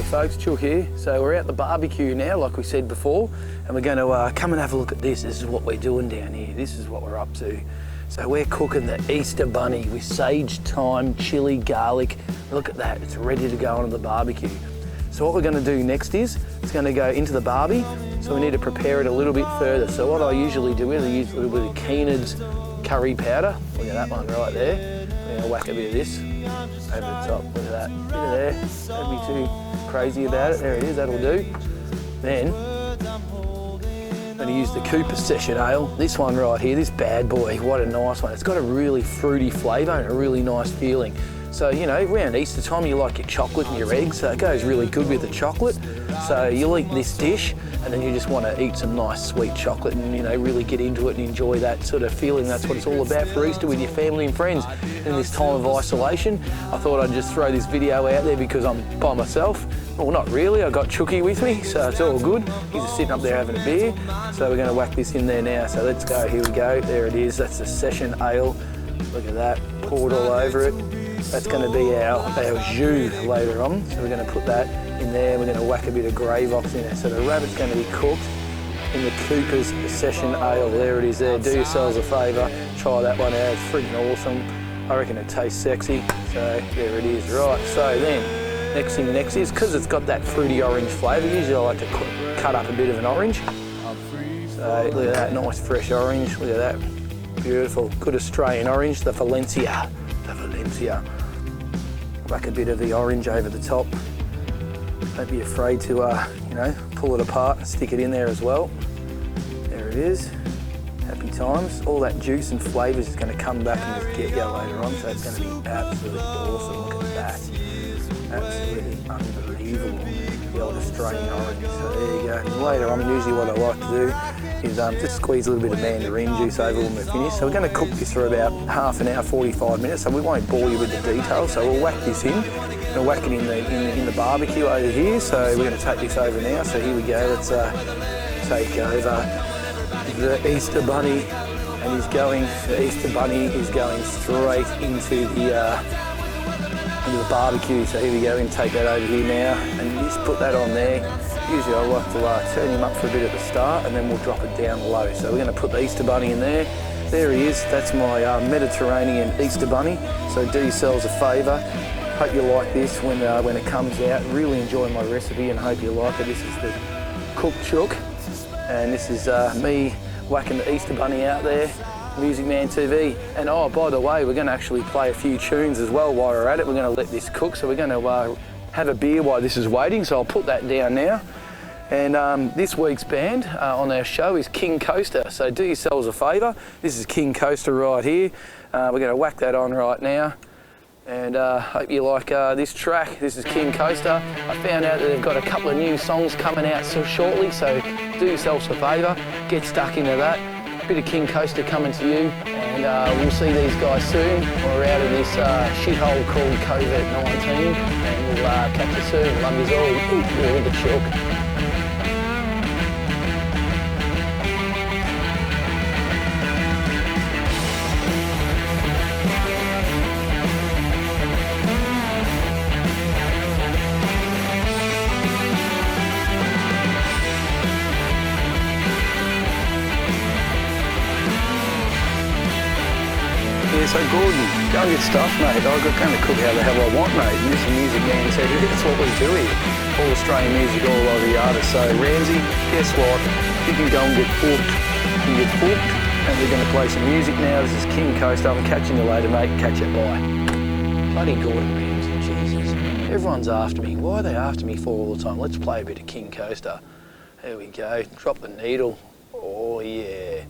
folks, Chook here. So we're out the barbecue now, like we said before, and we're going to come and have a look at this. This is what we're doing down here. This is what we're up to. So we're cooking the Easter bunny with sage, thyme, chilli, garlic. Look at that, it's ready to go onto the barbecue. So what we're going to do next is, it's going to go into the barbie, so we need to prepare it a little bit further. So what I usually do is I use a little bit of Keenan's curry powder. Look at that one right there. We're going to whack a bit of this over the top. Look at that, bit of there. Don't be too crazy about it. There it is, that'll do. Then, I'm going to use the Cooper Session Ale. This one right here, this bad boy, what a nice one. It's got a really fruity flavour and a really nice feeling. So, you know, around Easter time, you like your chocolate and your eggs, so it goes really good with the chocolate. So you'll eat this dish, and then you just want to eat some nice sweet chocolate and, you know, really get into it and enjoy that sort of feeling. That's what it's all about for Easter with your family and friends. In this time of isolation, I thought I'd just throw this video out there because I'm by myself. Well, not really, I got Chooky with me, so it's all good. He's just sitting up there having a beer. So we're going to whack this in there now. So let's go, here we go. There it is, that's the Session Ale. Look at that, poured all over it. That's going to be our jus later on. So we're going to put that in there. We're going to whack a bit of Gravox in there. So the rabbit's going to be cooked in the Cooper's Session Ale. There it is there. Do yourselves a favour. Try that one out. It's freaking awesome. I reckon it tastes sexy. So there it is. Right, so then next thing is, because it's got that fruity orange flavour, usually I like to cut up a bit of an orange. So look at that, nice fresh orange. Look at that. Beautiful. Good Australian orange, the Valencia. Whack a bit of the orange over the top. Don't be afraid to, you know, pull it apart and stick it in there as well. There it is. Happy times. All that juice and flavours is going to come back and just get you later on, so it's going to be absolutely awesome. Look at that. Absolutely unbelievable. The old Australian orange. So there you go. And later on, usually what I like to do is just squeeze a little bit of mandarin juice over when we're finished. So we're going to cook this for about half an hour, 45 minutes, so we won't bore you with the details. So we'll whack this in. We'll whack it in the barbecue over here. So we're going to take this over now. So here we go. Let's take over the Easter bunny, and the Easter bunny is going straight into the barbecue. So here we go, and take that over here now, and just put that on there. Usually I like to turn him up for a bit at the start, and then we'll drop it down low. So we're going to put the Easter bunny in there. There he is. That's my Mediterranean Easter bunny. So do yourselves a favour. Hope you like this when it comes out. Really enjoy my recipe and hope you like it. This is the cooked chook, and this is me whacking the Easter bunny out there. Music Man TV. And oh, by the way, we're going to actually play a few tunes as well while we're at it. We're going to let this cook, so we're going to have a beer while this is waiting, so I'll put that down now. And this week's band on our show is King Coaster, so do yourselves a favour. This is King Coaster right here. We're going to whack that on right now. And hope you like this track. This is King Coaster. I found out that they've got a couple of new songs coming out so shortly, so do yourselves a favour. Get stuck into that. Bit of King Coaster coming to you, and we'll see these guys soon. We're out of this shithole called COVID-19, and we'll catch you soon. Love yous all. You're the Chook. Yeah, so Gordon, go and get stuff, mate. I've got kind of cook how the hell I want, mate. And this is Music Man TV. That's what we do here. All Australian music, all Aussie artists. So Ramsey, guess what? You can go and get booked. You can get booked, and we're going to play some music now. This is King Coaster. I'm catching you later, mate. Catch you, bye. Bloody Gordon Ramsey, Jesus. Everyone's after me. Why are they after me for all the time? Let's play a bit of King Coaster. There we go. Drop the needle. Oh, yeah.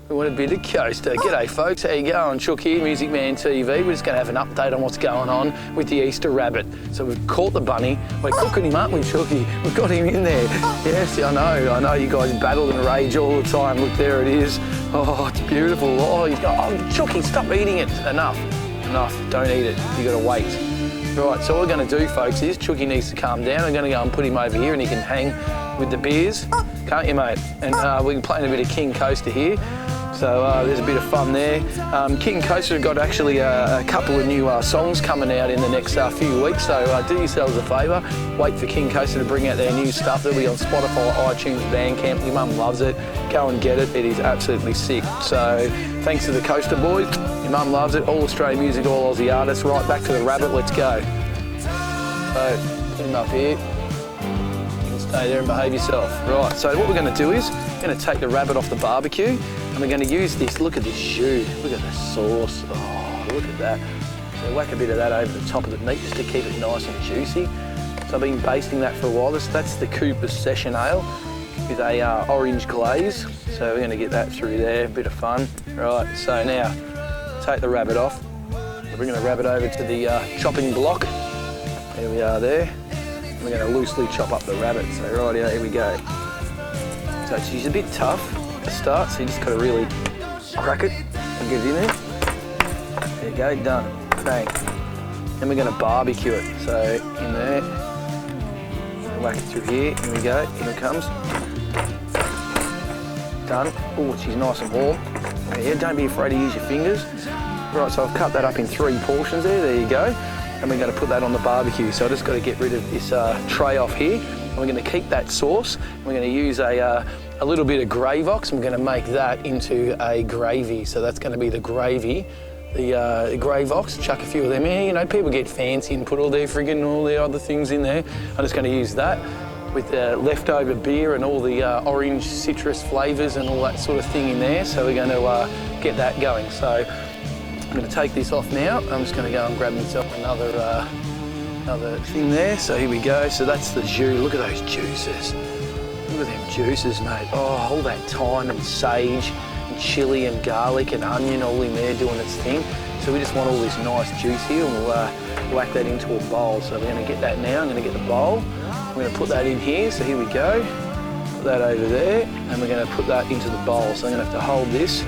We want a bit of Coaster. G'day folks, how you going? Chook here, Music Man TV. We're just going to have an update on what's going on with the Easter rabbit. So we've caught the bunny, we're cooking him up with Chooky. We've got him in there. Yes, I know you guys battle and rage all the time. Look, there it is. Oh, it's beautiful. Oh, he's got, oh, Chooky, stop eating it. Enough, don't eat it. You got to wait. Right, so what we're going to do, folks, is Chooky needs to calm down. I'm going to go and put him over here and he can hang with the beers. Can't you, mate? And we can play a bit of King Coaster here. So there's a bit of fun there. King Coaster have got actually a couple of new songs coming out in the next few weeks, so do yourselves a favour. Wait for King Coaster to bring out their new stuff. They'll be on Spotify, iTunes, Bandcamp. Your mum loves it. Go and get it. It is absolutely sick. So thanks to the Coaster boys. Your mum loves it. All Australian music, all Aussie artists. Right, back to the rabbit. Let's go. So put him up here. You can stay there and behave yourself. Right, so what we're going to do is we're going to take the rabbit off the barbecue and we're going to use this. Look at this jus. Look at the sauce. Oh, look at that. So whack a bit of that over the top of the meat just to keep it nice and juicy. So I've been basting that for a while. That's the Cooper's Session Ale with a orange glaze. So we're going to get that through there. A bit of fun. Right, so now take the rabbit off. We're bringing the rabbit over to the chopping block. There we are there. We're going to loosely chop up the rabbit. So right here we go. So it's a bit tough to start, so you just got to really crack it and get it in there. There you go, done. Bang. Then we're going to barbecue it. So in there, whack it through here. Here we go. Here it comes. Done. Oh, she's nice and warm. Yeah, don't be afraid to use your fingers. Right, so I've cut that up in 3 portions there. There you go. And we're going to put that on the barbecue. So I just got to get rid of this tray off here. And we're going to keep that sauce. We're going to use a little bit of Gravox, and we're going to make that into a gravy. So that's going to be the gravy, the Gravox. Chuck a few of them in. You know, people get fancy and put all their other things in there. I'm just going to use that with the leftover beer and all the orange citrus flavours and all that sort of thing in there. So we're going to get that going. So I'm going to take this off now. I'm just going to go and grab myself another thing there. So here we go. So that's the jus. Look at those juices. Look at them juices, mate. Oh, all that thyme and sage and chilli and garlic and onion all in there doing its thing. So we just want all this nice juice here, and we'll whack that into a bowl. So we're going to get that now. I'm going to get the bowl. We're going to put that in here. So here we go. Put that over there, and we're going to put that into the bowl. So I'm going to have to hold this.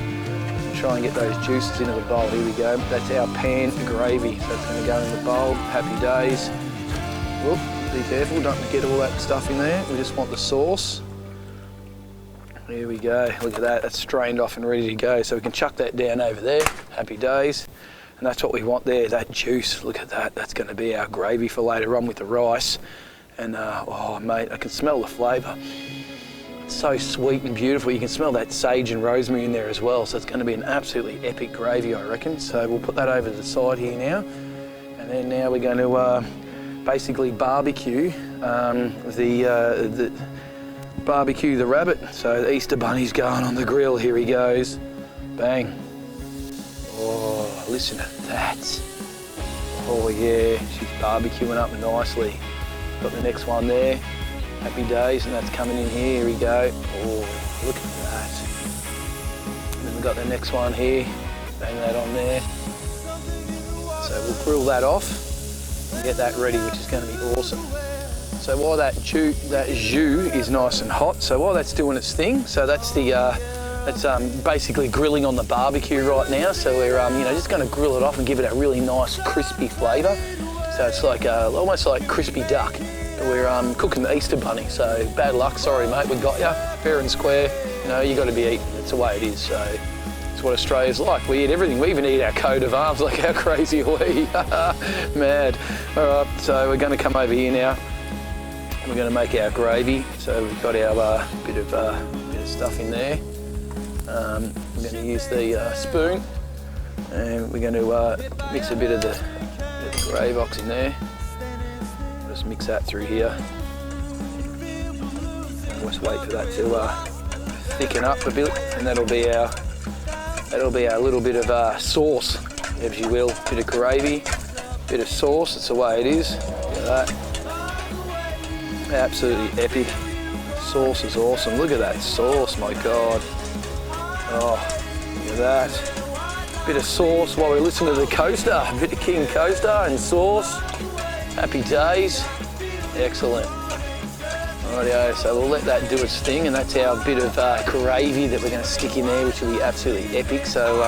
Try and get those juices into the bowl. Here we go. That's our pan gravy. So it's going to go in the bowl. Happy days. Whoop, be careful, don't get all that stuff in there. We just want the sauce. Here we go. Look at that. That's strained off and ready to go. So we can chuck that down over there. Happy days. And that's what we want there, that juice. Look at that. That's going to be our gravy for later on with the rice. And oh mate, I can smell the flavour. So sweet and beautiful. You can smell that sage and rosemary in there as well. So it's going to be an absolutely epic gravy, I reckon. So we'll put that over to the side here now. And then now we're going to basically barbecue the rabbit. So the Easter bunny's going on the grill. Here he goes. Bang. Oh, listen to that. Oh yeah, she's barbecuing up nicely. Got the next one there. Happy days, and that's coming in here. Here we go. Oh, look at that. And then we've got the next one here. Bang that on there. So we'll grill that off and get that ready, which is going to be awesome. So while that jus is nice and hot, so while that's doing its thing, so that's basically grilling on the barbecue right now. So we're just going to grill it off and give it a really nice crispy flavour. So it's like almost like crispy duck. We're cooking the Easter bunny, so bad luck, sorry mate, we got you, fair and square. You know, you got to be eaten, it's the way it is, so it's what Australia's like. We eat everything, we even eat our coat of arms, like how crazy are we? Mad. All right, so we're going to come over here now. We're going to make our gravy, so we've got our bit of stuff in there. We're going to use the spoon, and we're going to mix a bit of the Gravox in there. Just mix that through here. And just wait for that to thicken up a bit, and that'll be our little bit of sauce, if you will. Bit of gravy, bit of sauce. That's the way it is. Look at that. Absolutely epic. Sauce is awesome. Look at that sauce, my God. Oh, look at that. Bit of sauce while we listen to the coaster. A bit of King Coaster and sauce. Happy days. Excellent. Rightio, so we'll let that do its thing, and that's our bit of gravy that we're going to stick in there, which will be absolutely epic. So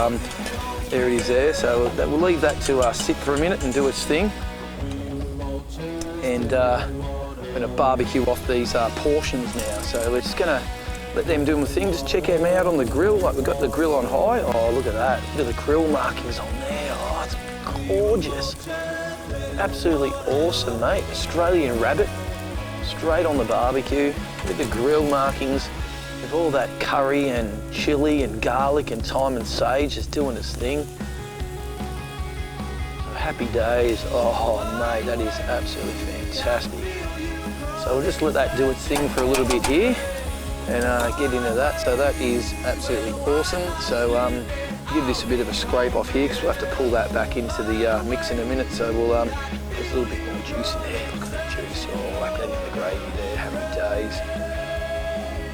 there it is there. So we'll leave that to sit for a minute and do its thing. And we're going to barbecue off these portions now. So we're just going to let them do their thing. Just check them out on the grill. Like we've got the grill on high. Oh, look at that. Look at the grill markings on there. Oh, it's gorgeous. Absolutely awesome, mate. Australian rabbit, straight on the barbecue. Look at the grill markings with all that curry and chilli and garlic and thyme and sage just doing its thing. So happy days. Oh, mate, that is absolutely fantastic. So we'll just let that do its thing for a little bit here and get into that. So that is absolutely awesome. So give this a bit of a scrape off here because we'll have to pull that back into the mix in a minute. So we'll put a little bit more juice in there. Look at that juice. Oh, whack that in the gravy there. Happy days.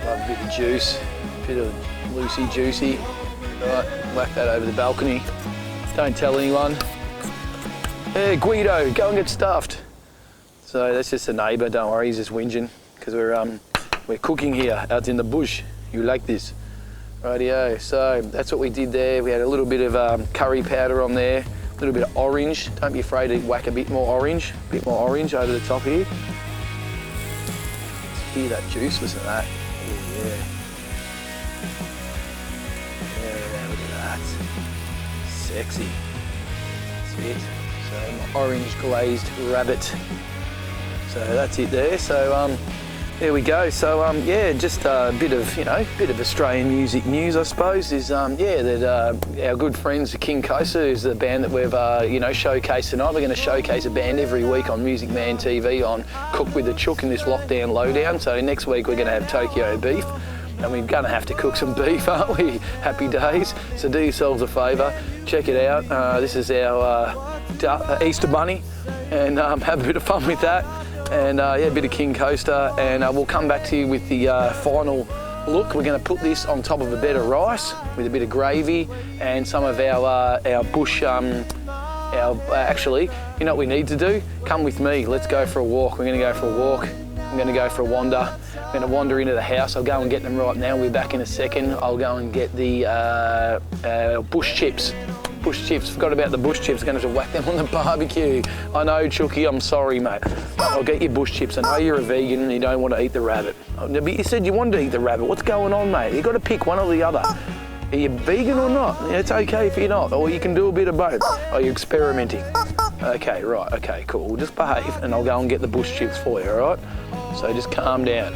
Love a bit of juice, a bit of loosey juicy. Right, whack that over the balcony. Don't tell anyone. Hey, Guido, go and get stuffed. So that's just a neighbour, don't worry, he's just whinging because we're cooking here out in the bush. You like this? Rightio, so that's what we did there. We had a little bit of curry powder on there, a little bit of orange. Don't be afraid to whack a bit more orange over the top here. Let's hear that juice, listen to that. Oh, yeah. Yeah, look at that. Sexy. That's it. So my orange glazed rabbit. So that's it there. So there we go. So yeah, just a bit of bit of Australian music news, I suppose. Is that our good friends King Kosa, who's the band that we've showcased tonight. We're going to showcase a band every week on Music Man TV on Cook with the Chook in this lockdown lowdown. So next week we're going to have Tokyo beef. And we're going to have to cook some beef, aren't we? Happy days. So do yourselves a favour, check it out. This is our Easter bunny, and have a bit of fun with that. And yeah, a bit of King Coaster, and we'll come back to you with the final look. We're going to put this on top of a bed of rice with a bit of gravy and some of our bush. Actually, you know what we need to do? Come with me. Let's go for a walk. We're going to go for a walk. I'm going to go for a wander. I'm going to wander into the house. I'll go and get them right now. We'll be back in a second. I'll go and get the bush chips. Bush chips. Forgot about the bush chips. Going to have to whack them on the barbecue. I know, Chooky. I'm sorry, mate. I'll get your bush chips. I know you're a vegan and you don't want to eat the rabbit. But you said you wanted to eat the rabbit. What's going on, mate? You've got to pick one or the other. Are you vegan or not? It's okay if you're not. Or you can do a bit of both. Are you experimenting? Okay, right. Okay, cool. We'll just behave and I'll go and get the bush chips for you, all right? So just calm down.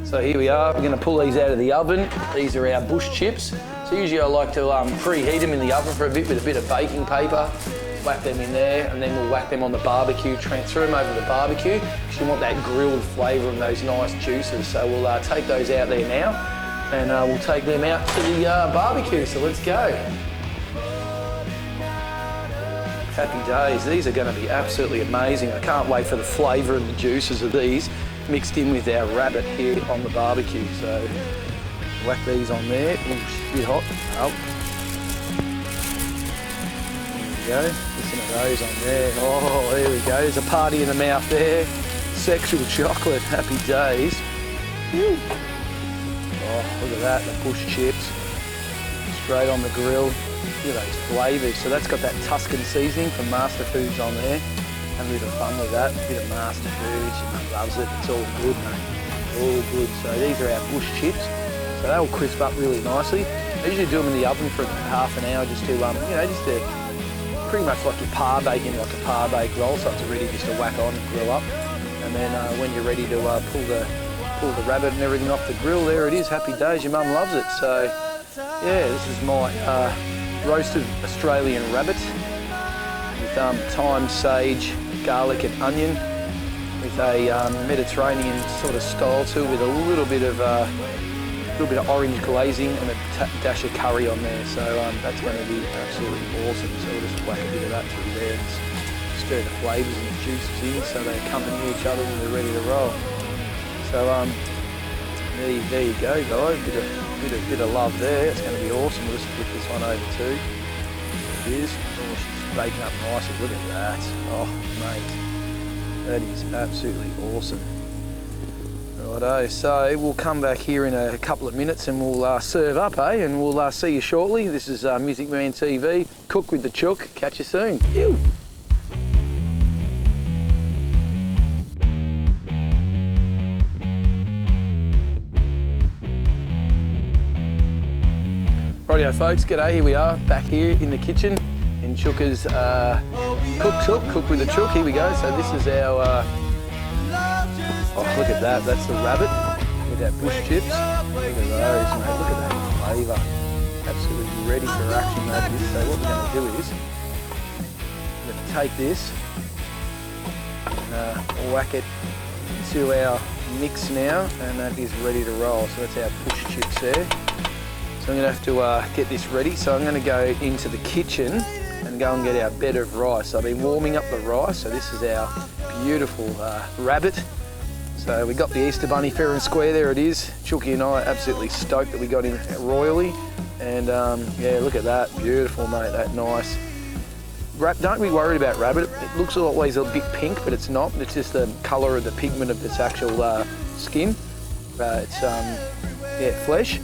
So here we are. We're going to pull these out of the oven. These are our bush chips. So usually I like to preheat them in the oven for a bit with a bit of baking paper. Whack them in there, and then we'll whack them on the barbecue, transfer them over the barbecue, because you want that grilled flavour and those nice juices. So we'll take those out there now, and we'll take them out to the barbecue. So let's go. Happy days. These are going to be absolutely amazing. I can't wait for the flavour and the juices of these mixed in with our rabbit here on the barbecue. So whack these on there. Ooh, it's a bit hot. Oh. There we go. Listen to those on there. Oh, there we go. There's a party in the mouth there. Sexual chocolate. Happy days. Woo. Oh, look at that. The bush chips. Straight on the grill. Look at those flavours. So that's got that Tuscan seasoning from Master Foods on there. Have a bit of fun with that. A bit of Master Foods. Your mum loves it. It's all good, mate. All good. So these are our bush chips. So they'll crisp up really nicely. I usually do them in the oven for about half an hour just to, just to pretty much like your par baking, like a par bake roll, so it's ready just to whack on and grill up. And then when you're ready to pull the rabbit and everything off the grill, there it is. Happy days. Your mum loves it. So yeah, this is my roasted Australian rabbit with thyme, sage, garlic and onion, with a Mediterranean sort of style to it, with a little bit of orange glazing and a dash of curry on there. So that's going to be absolutely awesome. So we'll just whack a bit of that through there and stir the flavours and the juices in so they accompany each other when they're ready to roll. So there you go, guys. Bit of love there. It's going to be awesome. We'll just flip this one over too. There it is. Oh, she's baking up nicely. Look at that. Oh, mate. That is absolutely awesome. Righto, so we'll come back here in a couple of minutes and we'll serve up, and we'll see you shortly. This is Music Man TV, Cook with the Chook. Catch you soon. Ew. Rightio folks, g'day, here we are, back here in the kitchen in Chook's Cook with the Chook, here we go. So this is our, oh look at that, that's the rabbit, with that bush chips. Look at those, mate, look at that flavour. Absolutely ready for action, that is. So what we're going to do is, we're going to take this and whack it into our mix now, and that is ready to roll. So that's our bush chips there. So I'm going to have to get this ready. So I'm going to go into the kitchen and go and get our bed of rice. So I've been warming up the rice. So this is our beautiful rabbit. So we got the Easter bunny fair and square, there it is. Chooky and I are absolutely stoked that we got him royally. And yeah, look at that, beautiful mate, that nice. Don't be worried about rabbit. It looks always a bit pink, but it's not. It's just the colour of the pigment of its actual skin. It's yeah, flesh.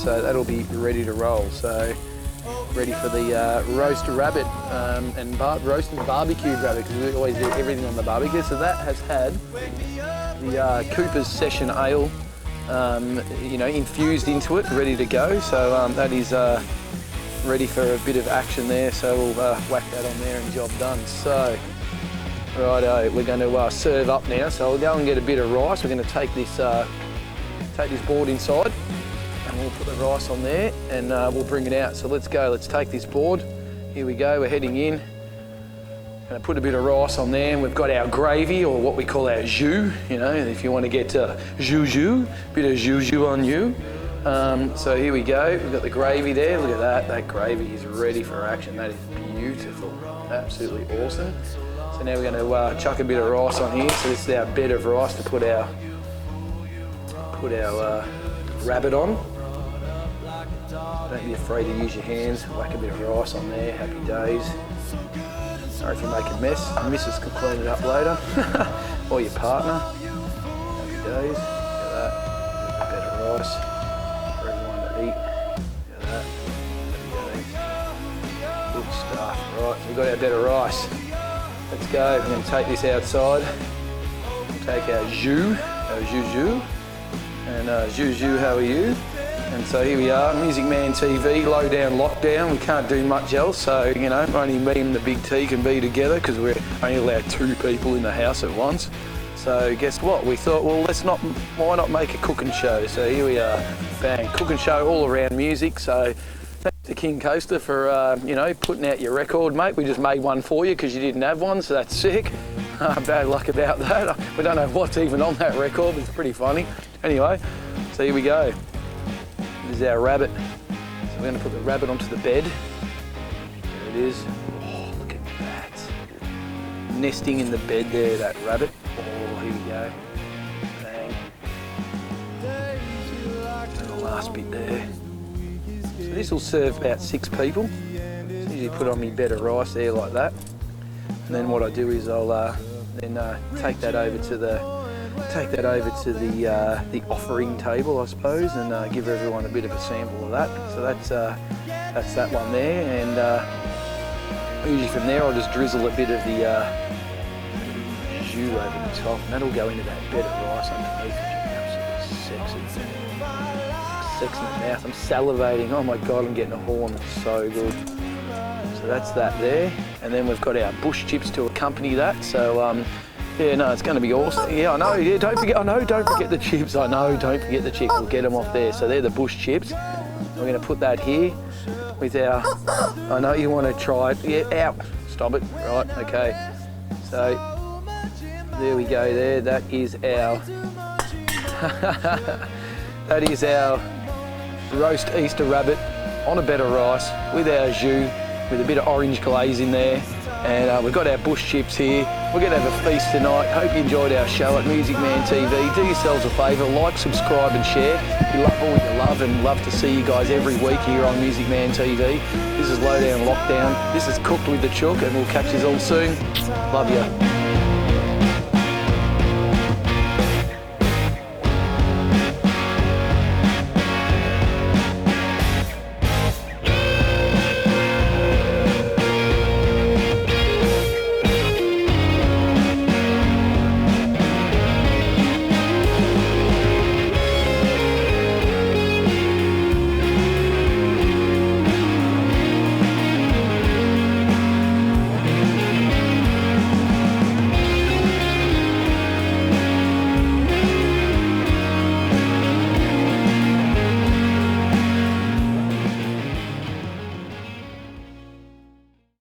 So that'll be ready to roll. So ready for the roast rabbit and roasted barbecued rabbit, because we always do everything on the barbecue. So that has had the Cooper's Session Ale, you know, infused into it, ready to go. So that is ready for a bit of action there. So we'll whack that on there and job done. So righto, we're going to serve up now. So we'll go and get a bit of rice. We're going to take this board inside, and we'll put the rice on there, and we'll bring it out. So let's go, let's take this board. Here we go, we're heading in. Gonna put a bit of rice on there, and we've got our gravy, or what we call our jus, you know, if you want to get jus, bit of jus on you. So here we go, we've got the gravy there, look at that, that gravy is ready for action. That is beautiful, absolutely awesome. So now we're going to chuck a bit of rice on here. So this is our bed of rice to put our rabbit on. Don't be afraid to use your hands. Whack a bit of rice on there, happy days. Sorry if you make a mess, the missus can clean it up later. Or your partner, happy days. Look at that, a bit of rice for everyone to eat. Look at that, happy days. Good stuff. Right, so we've got our bed of rice. Let's go, we're going to take this outside. We'll take our jus. And Juju, how are you? And so here we are, Music Man TV, Lowdown, Lockdown. We can't do much else, so you know, only me and the big T can be together, because we're only allowed 2 people in the house at once. So guess what? We thought, well, why not make a cooking show? So here we are, bang, cooking show all around music. So thanks to King Coaster for you know, putting out your record, mate. We just made one for you because you didn't have one, so that's sick. Bad luck about that. We don't know what's even on that record, but it's pretty funny. Anyway, so here we go. This is our rabbit. So we're going to put the rabbit onto the bed. There it is. Oh, look at that. Nesting in the bed there, that rabbit. Oh, here we go. Bang. And the last bit there. So this will serve about 6 people. So usually put on my bed of rice there like that. And then what I do is I'll take that over to the offering table, I suppose, and give everyone a bit of a sample of that. So that's that one there, and usually from there I'll just drizzle a bit of the jus over the top, and that'll go into that bed of rice underneath, which is absolutely sexy. Sex in the mouth. I'm salivating. Oh my god, I'm getting a horn. It's so good. So that's that there, and then we've got our bush chips to accompany that. So yeah, no, it's going to be awesome. Yeah, I know. Yeah, don't forget the chips. I know, don't forget the chips. We'll get them off there. So they're the bush chips. We're going to put that here with our. I know you want to try it. Yeah, out. Stop it. Right. Okay. So there we go. There. That is our. That is our roast Easter rabbit on a bed of rice with our jus, with a bit of orange glaze in there. And we've got our bush chips here. We're going to have a feast tonight. Hope you enjoyed our show at Music Man TV. Do yourselves a favour, like, subscribe and share. We love all your love and love to see you guys every week here on Music Man TV. This is Lowdown Lockdown. This is Cooked with the Chook, and we'll catch you all soon. Love you.